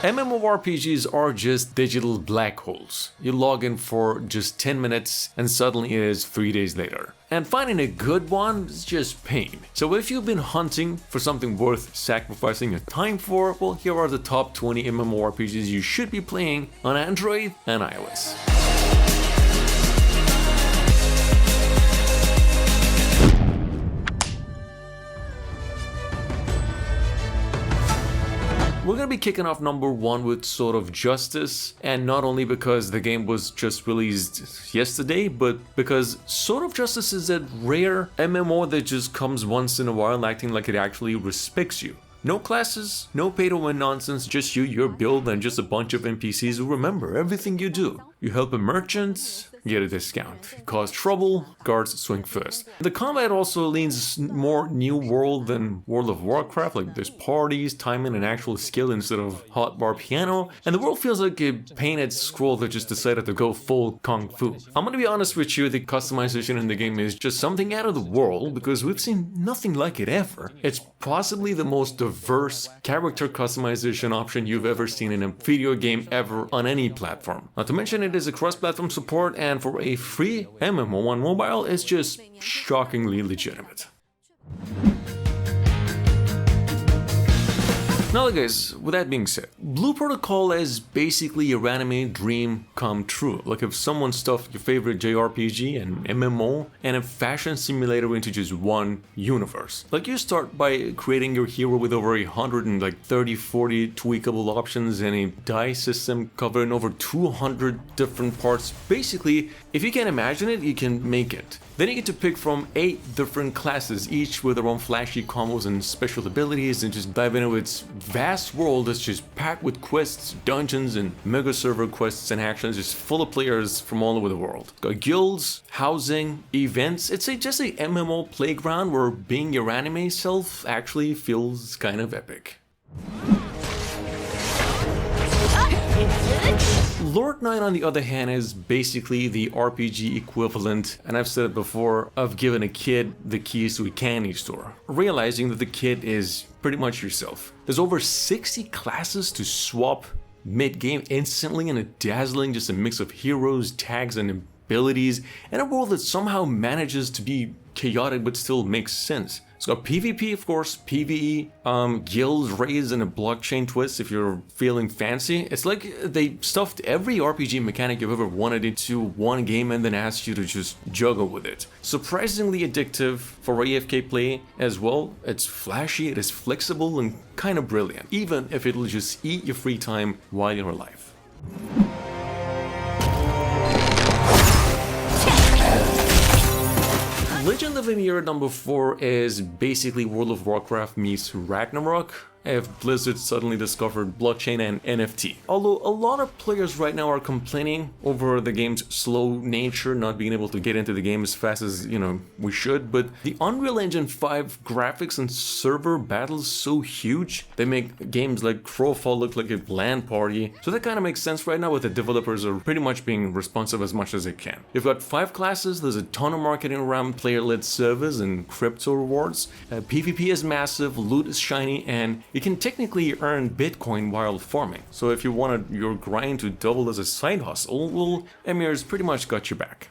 MMORPGs are just digital black holes. You log in for just 10 minutes and suddenly it is 3 days later. And finding a good one is just pain. So if you've been hunting for something worth sacrificing your time for, well, here are the top 20 MMORPGs you should be playing on Android and iOS. We're gonna be kicking off number 1 with Sword of Justice, and not only because the game was just released yesterday, but because Sword of Justice is that rare MMO that just comes once in a while acting like it actually respects you. No classes, no pay-to-win nonsense, just you, your build, and just a bunch of NPCs who remember everything you do. You help a merchant, get a discount. You cause trouble, guards swing first. The combat also leans more New World than World of Warcraft, like there's parties, timing, and actual skill instead of hotbar piano, and the world feels like a painted scroll that just decided to go full kung fu. I'm gonna be honest with you, the customization in the game is just something out of the world, because we've seen nothing like it ever. It's possibly the most diverse character customization option you've ever seen in a video game ever on any platform. Not to mention it is a cross-platform support, and for a free MMO on mobile, it's just shockingly legitimate. Now guys, with that being said, Blue Protocol is basically your anime dream come true. Like if someone stuffed your favorite JRPG and MMO and a fashion simulator into just one universe. Like you start by creating your hero with over 130-40 tweakable options and a die system covering over 200 different parts. Basically, if you can imagine it, you can make it. Then you get to pick from 8 different classes, each with their own flashy combos and special abilities, and just dive into its vast world that's just packed with quests, dungeons, and mega server quests and actions, just full of players from all over the world. Got guilds, housing, events. It's just a MMO playground where being your anime self actually feels kind of epic. Lord Knight, on the other hand, is basically the RPG equivalent, and I've said it before, of giving a kid the keys to a candy store, realizing that the kid is pretty much yourself. There's over 60 classes to swap mid-game instantly in a dazzling just a mix of heroes, tags, and abilities, and a world that somehow manages to be chaotic but still makes sense. It's got PvP, of course, PvE, guilds, raids, and a blockchain twist if you're feeling fancy. It's like they stuffed every RPG mechanic you've ever wanted into one game and then asked you to just juggle with it. Surprisingly addictive for AFK play as well. It's flashy, it is flexible, and kind of brilliant, even if it'll just eat your free time while you're alive. Legend of Ymir number 4 is basically World of Warcraft meets Ragnarok, if Blizzard suddenly discovered blockchain and NFT. Although a lot of players right now are complaining over the game's slow nature, not being able to get into the game as fast as, we should, but the Unreal Engine 5 graphics and server battles so huge, they make games like Crowfall look like a LAN party. So that kind of makes sense right now, with the developers are pretty much being responsive as much as they can. You've got 5 classes, there's a ton of marketing around player-led servers and crypto rewards. PvP is massive, loot is shiny, and you can technically earn Bitcoin while farming. So if you wanted your grind to double as a side hustle, well, Ymir's pretty much got your back.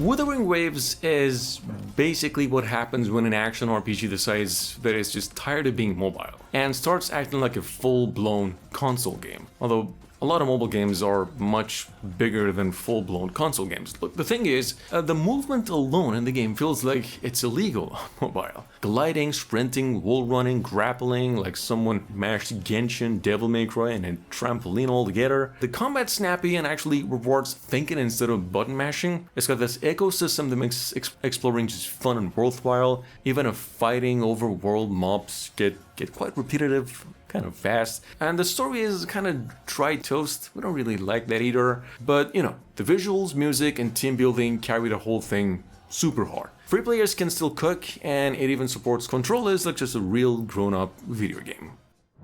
Wuthering Waves is basically what happens when an action RPG decides that it's just tired of being mobile and starts acting like a full-blown console game. Although a lot of mobile games are much bigger than full-blown console games. Look, the thing is, the movement alone in the game feels like it's illegal on mobile. Gliding, sprinting, wall running, grappling, like someone mashed Genshin, Devil May Cry, and a trampoline all together. The combat's snappy and actually rewards thinking instead of button mashing. It's got this ecosystem that makes exploring just fun and worthwhile, even if fighting overworld mobs get quite repetitive, kind of fast, and the story is kind of dry toast. We don't really like that either, but the visuals, music, and team building carry the whole thing super hard. Free players can still cook, and it even supports controllers like just a real grown-up video game.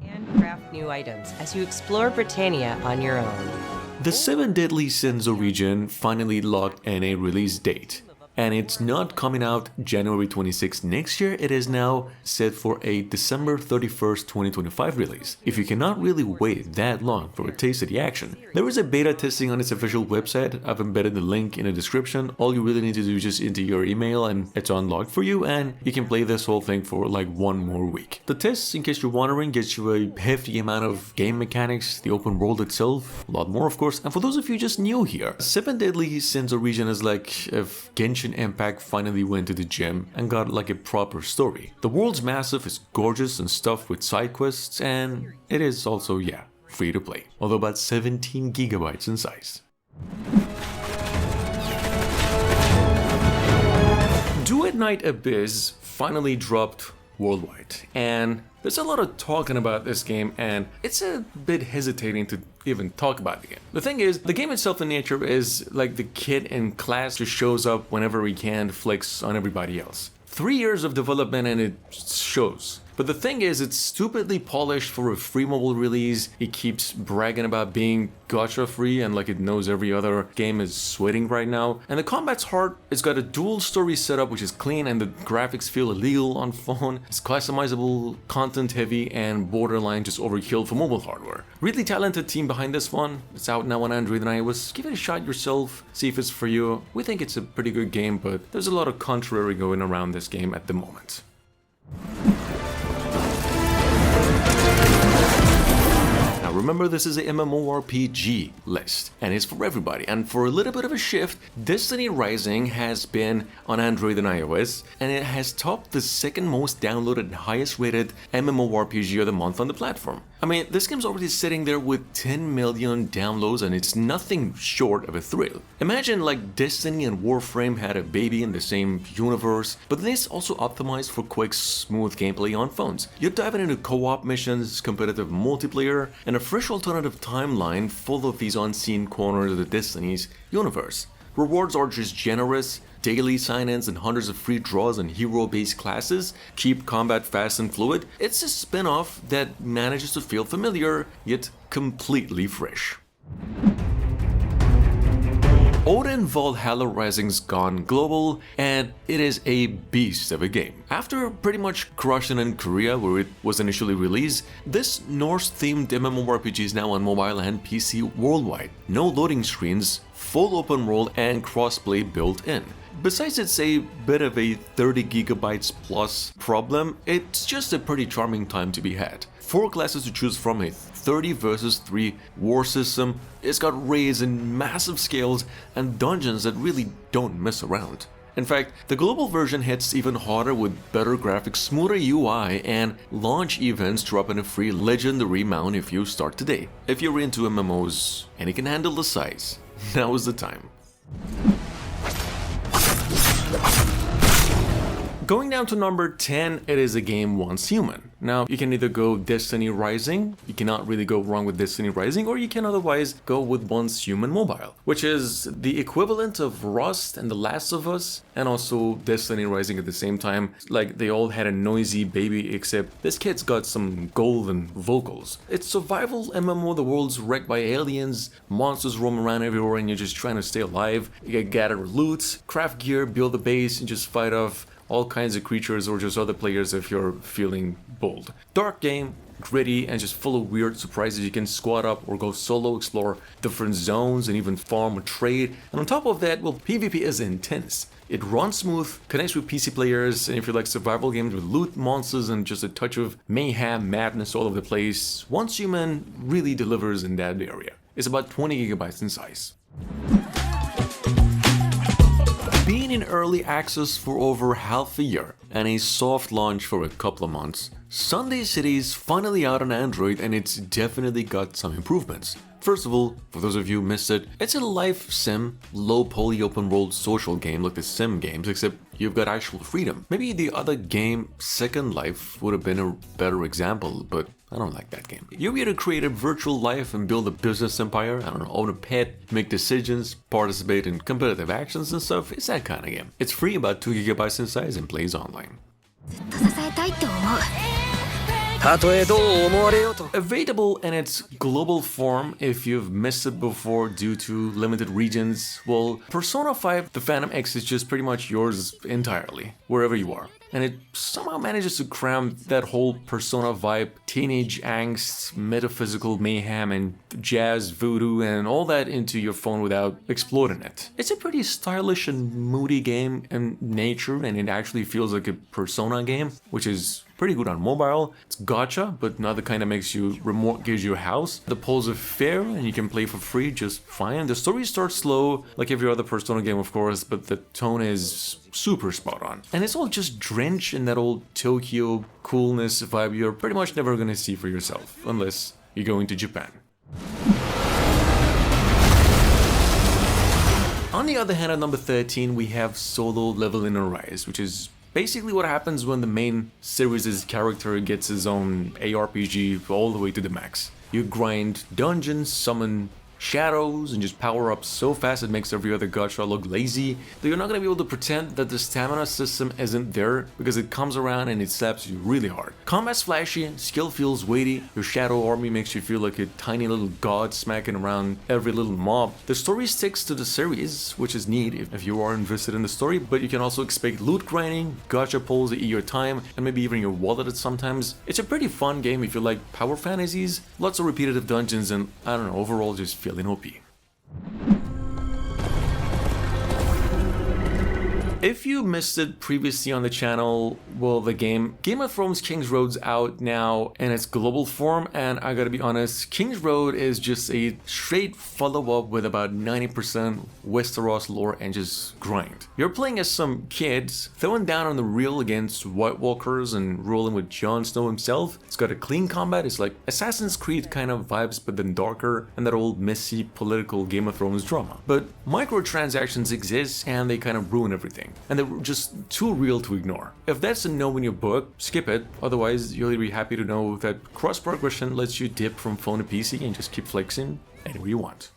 And craft new items as you explore Britannia on your own. The 7 Deadly Sins region finally locked in a release date, and it's not coming out January 26 next year. It is now set for a December 31st, 2025 release. If you cannot really wait that long for a taste of the action, there is a beta testing on its official website. I've embedded the link in the description. All you really need to do is just enter your email and it's unlocked for you, and you can play this whole thing for like 1 more week. The test, in case you're wondering, gets you a hefty amount of game mechanics, the open world itself, a lot more of course, and for those of you just new here, 7 Deadly Sins origin is like if Genshin Impact finally went to the gym and got like a proper story. The world's massive, it's gorgeous and stuffed with side quests, and it is also, yeah, free to play, although about 17 gigabytes in size. Do at Night Abyss finally dropped worldwide, and there's a lot of talking about this game, and it's a bit hesitating to even talk about the game. The thing is, the game itself in nature is like the kid in class just shows up whenever he can, flicks on everybody else. 3 years of development and it shows. But the thing is, it's stupidly polished for a free mobile release. It keeps bragging about being gacha free and like it knows every other game is sweating right now. And the combat's hard. It's got a dual story setup which is clean, and the graphics feel illegal on phone. It's customizable, content heavy, and borderline just overkill for mobile hardware. Really talented team behind this one. It's out now on Android and iOS. Give it a shot yourself, see if it's for you. We think it's a pretty good game, but there's a lot of contrary going around this game at the moment. Remember, this is a MMORPG list, and it's for everybody. And for a little bit of a shift, Destiny Rising has been on Android and iOS, and it has topped the second most downloaded and highest rated MMORPG of the month on the platform. I mean, this game's already sitting there with 10 million downloads, and it's nothing short of a thrill. Imagine like Destiny and Warframe had a baby in the same universe, but this also optimized for quick, smooth gameplay on phones. You're diving into co-op missions, competitive multiplayer, and a fresh alternative timeline full of these unseen corners of the Destiny's universe. Rewards are just generous, daily sign-ins and hundreds of free draws and hero-based classes keep combat fast and fluid. It's a spin-off that manages to feel familiar, yet completely fresh. Odin Valhalla Rising's gone global, and it is a beast of a game. After pretty much crushing in Korea, where it was initially released, this Norse-themed MMORPG is now on mobile and PC worldwide. No loading screens, full open world, and crossplay built in. Besides it's a bit of a 30 gigabytes plus problem, it's just a pretty charming time to be had. 4 classes to choose from, a 30 versus 3 war system, it's got raids in massive scales, and dungeons that really don't mess around. In fact, the global version hits even harder with better graphics, smoother UI, and launch events drop in a free legendary mount if you start today. If you're into MMOs and you can handle the size, now is the time. Going down to number 10, it is a game Once Human. Now, you can either go Destiny Rising, you cannot really go wrong with Destiny Rising, or you can otherwise go with Once Human Mobile, which is the equivalent of Rust and The Last of Us, and also Destiny Rising at the same time. Like, they all had a noisy baby, except this kid's got some golden vocals. It's survival MMO, the world's wrecked by aliens, monsters roam around everywhere, and you're just trying to stay alive. You gotta gather loot, craft gear, build a base, and just fight off all kinds of creatures or just other players if you're feeling bold. Dark game, gritty, and just full of weird surprises. You can squad up or go solo, explore different zones, and even farm or trade. And on top of that, well, PvP is intense. It runs smooth, connects with PC players, and if you like survival games with loot, monsters, and just a touch of mayhem, madness all over the place, Once Human really delivers in that area. It's about 20 gigabytes in size. Being in early access for over half a year and a soft launch for a couple of months, Sunday City is finally out on Android, and it's definitely got some improvements. First of all, for those of you who missed it, it's a life sim, low poly open world social game like the sim games, except you've got actual freedom. Maybe the other game, Second Life, would have been a better example, but I don't like that game. You're here to create a virtual life and build a business empire, I don't know, own a pet, make decisions, participate in competitive actions and stuff. It's that kind of game. It's free, about 2 gigabytes in size, and plays online. Available in its global form if you've missed it before due to limited regions, well, Persona 5 The Phantom X is just pretty much yours entirely, wherever you are. And it somehow manages to cram that whole Persona vibe, teenage angst, metaphysical mayhem, and jazz voodoo and all that into your phone without exploding it. It's a pretty stylish and moody game in nature, and it actually feels like a Persona game, which is pretty good on mobile. It's gacha, but not the kind that makes you remortgage your house. The polls are fair and you can play for free just fine. The story starts slow, like every other Persona game of course, but the tone is super spot on. And it's all just drenched in that old Tokyo coolness vibe you're pretty much never gonna see for yourself, unless you're going to Japan. On the other hand, at number 13, we have Solo Leveling Arise, which is basically what happens when the main series' character gets his own ARPG all the way to the max. You grind dungeons, summon shadows, and just power up so fast it makes every other gacha look lazy that you're not going to be able to pretend that the stamina system isn't there because it comes around and it slaps you really hard. Combat's flashy, skill feels weighty, your shadow army makes you feel like a tiny little god smacking around every little mob. The story sticks to the series, which is neat if you are invested in the story, but you can also expect loot grinding, gacha pulls that eat your time, and maybe even your wallet at sometimes. It's a pretty fun game if you like power fantasies, lots of repetitive dungeons, and I don't know, overall just feeling OP. If you missed it previously on the channel, well, the Game of Thrones Kingsroad's out now in its global form, and I gotta be honest, Kingsroad is just a straight follow-up with about 90% Westeros lore and just grind. You're playing as some kids, throwing down on the reel against White Walkers and rolling with Jon Snow himself. It's got a clean combat, it's like Assassin's Creed kind of vibes, but then darker, and that old messy political Game of Thrones drama. But microtransactions exist, and they kind of ruin everything. And they're just too real to ignore. If that's a no in your book, skip it. Otherwise, you'll be happy to know that cross progression lets you dip from phone to PC and just keep flexing anywhere you want.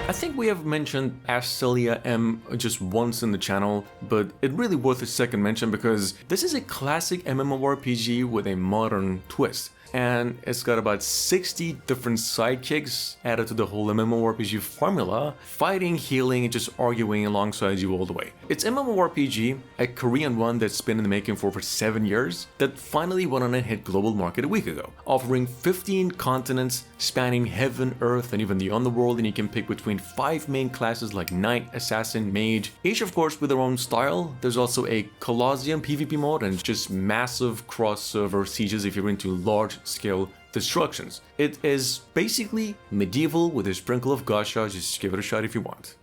I think we have mentioned Astelia M just once in the channel, but it's really worth a second mention because this is a classic MMORPG with a modern twist. And it's got about 60 different sidekicks added to the whole MMORPG formula, fighting, healing, and just arguing alongside you all the way. It's MMORPG, a Korean one that's been in the making for over 7 years, that finally went on and hit global market a week ago, offering 15 continents spanning heaven, earth, and even the underworld, and you can pick between 5 main classes like Knight, Assassin, Mage, each of course with their own style. There's also a Colosseum PvP mode and just massive cross-server sieges if you're into large-scale destructions. It is basically medieval with a sprinkle of gacha. Just give it a shot if you want.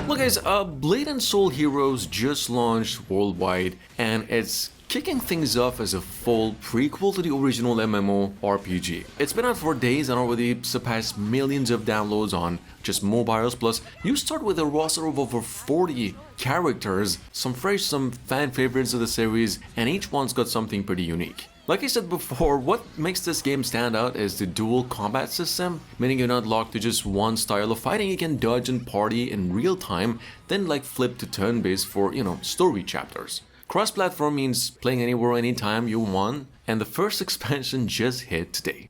Look guys, Blade and Soul Heroes just launched worldwide, and it's kicking things off as a full prequel to the original MMORPG. It's been out for days and already surpassed millions of downloads on just mobiles, plus you start with a roster of over 40 characters, some fresh, some fan favorites of the series, and each one's got something pretty unique. Like I said before, what makes this game stand out is the dual combat system, meaning you're not locked to just one style of fighting. You can dodge and party in real time, then like flip to turn-based for, story chapters. Cross-platform means playing anywhere, anytime you want, and the first expansion just hit today.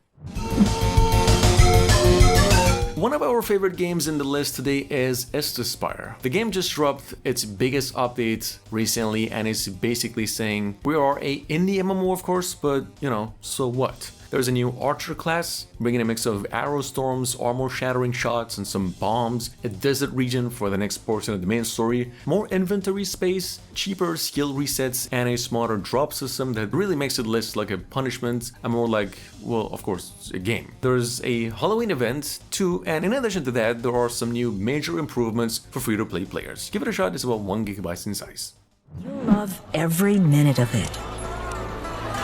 One of our favorite games in the list today is Spire. The game just dropped its biggest update recently and is basically saying we are a indie MMO of course, but so what? There's a new archer class, bringing a mix of arrow storms, armor shattering shots, and some bombs, a desert region for the next portion of the main story, more inventory space, cheaper skill resets, and a smarter drop system that really makes it less like a punishment and more like, well, of course, a game. There's a Halloween event too, and in addition to that, there are some new major improvements for free-to-play players. Give it a shot, it's about 1 GB in size. You'll love every minute of it.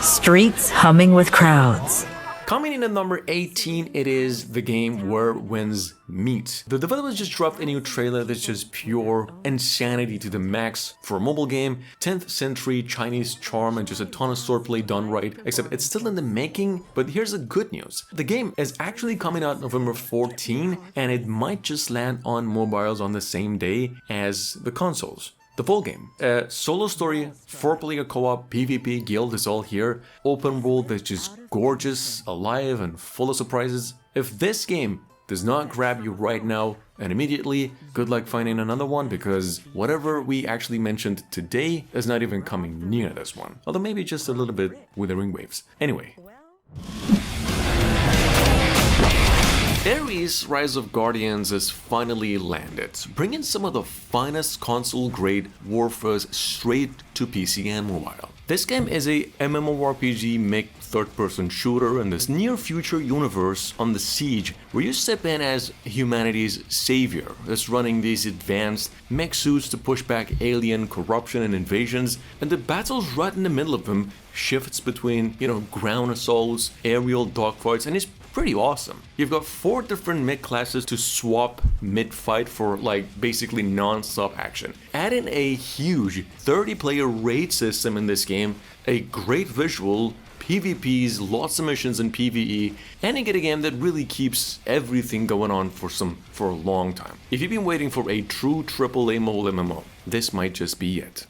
Streets humming with crowds. Coming in at number 18, it is the game Where Winds Meet. The developers just dropped a new trailer that's just pure insanity to the max for a mobile game, 10th century Chinese charm and just a ton of swordplay done right, except it's still in the making. But here's the good news. The game is actually coming out November 14 and it might just land on mobiles on the same day as the consoles. The full game. A solo story, 4-player co-op, PvP, guild is all here. Open world that's just gorgeous, alive, and full of surprises. If this game does not grab you right now and immediately, good luck finding another one, because whatever we actually mentioned today is not even coming near this one. Although maybe just a little bit Withering Waves. Anyway. Ares Rise of Guardians is finally landed, bringing some of the finest console-grade warfare straight to PC and mobile. This game is a MMORPG mech third-person shooter in this near-future universe on the siege, where you step in as humanity's savior that's running these advanced mech suits to push back alien corruption and invasions, and the battles right in the middle of them shifts between, ground assaults, aerial dogfights, and it's pretty awesome. You've got 4 different mech classes to swap mid-fight for basically non-stop action. Add in a huge 30-player raid system in this game, a great visual, PvPs, lots of missions in PvE, and you get a game that really keeps everything going on for a long time. If you've been waiting for a true AAA mobile MMO, this might just be it.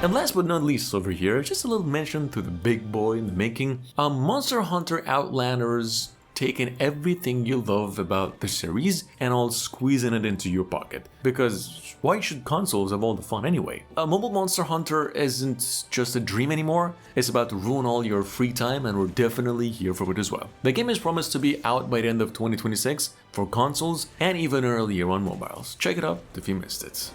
And last but not least over here, just a little mention to the big boy in the making, Monster Hunter Outlanders, taking everything you love about the series and all squeezing it into your pocket. Because why should consoles have all the fun anyway? A mobile Monster Hunter isn't just a dream anymore, it's about to ruin all your free time, and we're definitely here for it as well. The game is promised to be out by the end of 2026 for consoles and even earlier on mobiles. Check it out if you missed it.